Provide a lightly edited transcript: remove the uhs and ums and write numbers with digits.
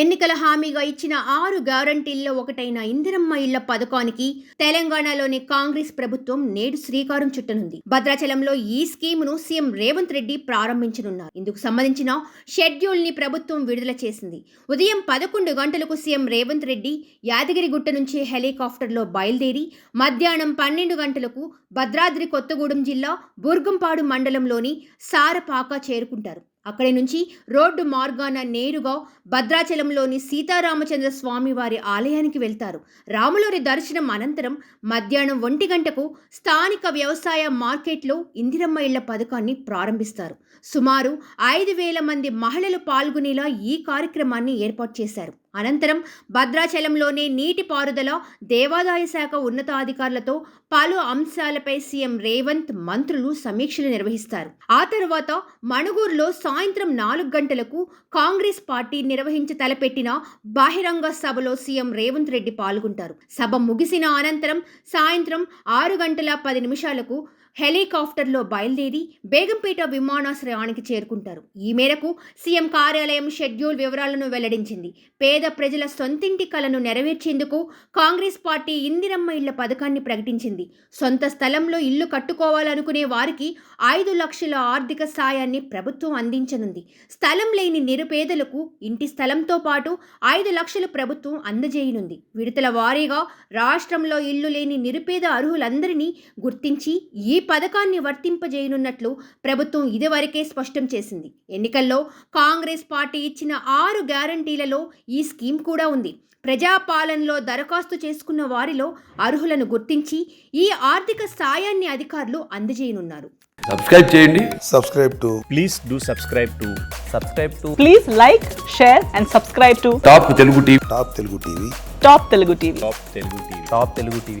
ఎన్నికల హామీగా ఇచ్చిన 6 గ్యారంటీల్లో ఒకటైన ఇందిరమ్మ ఇళ్ల పథకానికి తెలంగాణలోని కాంగ్రెస్ ప్రభుత్వం నేడు శ్రీకారం చుట్టనుంది. భద్రాచలంలో ఈ స్కీమును సీఎం రేవంత్ రెడ్డి ప్రారంభించనున్నారు. ఇందుకు సంబంధించిన షెడ్యూల్ ని ప్రభుత్వం విడుదల చేసింది. ఉదయం 11 గంటలకు సీఎం రేవంత్ రెడ్డి యాదగిరిగుట్ట నుంచి హెలికాప్టర్లో బయలుదేరి మధ్యాహ్నం 12 గంటలకు భద్రాద్రి కొత్తగూడెం జిల్లా బుర్గంపాడు మండలంలోని సారపాక చేరుకుంటారు. అక్కడి నుంచి రోడ్డు మార్గాన నేరుగా భద్రాచలంలోని సీతారామచంద్ర స్వామి వారి ఆలయానికి వెళ్తారు. రాములూరి దర్శనం అనంతరం మధ్యాహ్నం 1 గంటకు స్థానిక వ్యవసాయ మార్కెట్లో ఇందిరమ్మ ఇళ్ల పథకాన్ని ప్రారంభిస్తారు. సుమారు 5,000 మంది మహిళలు పాల్గొనేలా ఈ కార్యక్రమాన్ని ఏర్పాటు చేశారు. అనంతరం భద్రాచలంలోనే నీటిపారుదల, దేవాదాయ శాఖ ఉన్నతాధికారులతో పలు అంశాలపై సీఎం రేవంత్, మంత్రులు సమీక్షలు నిర్వహిస్తారు. ఆ తర్వాత మణుగూరులో సాయంత్రం 4 గంటలకు కాంగ్రెస్ పార్టీ తలపెట్టిన బహిరంగ సభలో సీఎం రేవంత్ రెడ్డి పాల్గొంటారు. సభ ముగిసిన అనంతరం సాయంత్రం 6:10 హెలికాప్టర్లో బయలుదేరి బేగంపేట విమానాశ్రయానికి చేరుకుంటారు. ఈ మేరకు సీఎం కార్యాలయం షెడ్యూల్ వివరాలను వెల్లడించింది. పేద ప్రజల సొంతింటి కలను నెరవేర్చేందుకు కాంగ్రెస్ పార్టీ ఇందిరమ్మ ఇళ్ల పథకాన్ని ప్రకటించింది. సొంత స్థలంలో ఇల్లు కట్టుకోవాలనుకునే వారికి 5 లక్షల ఆర్థిక సాయాన్ని ప్రభుత్వం అందించనుంది. స్థలం లేని నిరుపేదలకు ఇంటి స్థలంతో పాటు 5 లక్షలు ప్రభుత్వం అందజేయనుంది. విడతల వారీగా రాష్ట్రంలో ఇల్లు లేని నిరుపేద అర్హులందరినీ గుర్తించి ఈ పథకాన్ని వర్తింపజేయనున్నట్లు ప్రభుత్వం ఇదివరకే స్పష్టం చేసింది. ఎన్నికల్లో కాంగ్రెస్ పార్టీ ఇచ్చిన 6 గ్యారంటీలలో ఈ స్కీమ్ కూడా ఉంది. ప్రజాపాలనలో దరఖాస్తు చేసుకున్న వారిలో అర్హులను గుర్తించి ఈ ఆర్థిక సాయాన్ని అధికారులు అందజేయనున్నారు. సబ్స్క్రైబ్ చేయండి. Please like, share and subscribe to top Telugu TV. Top Telugu TV.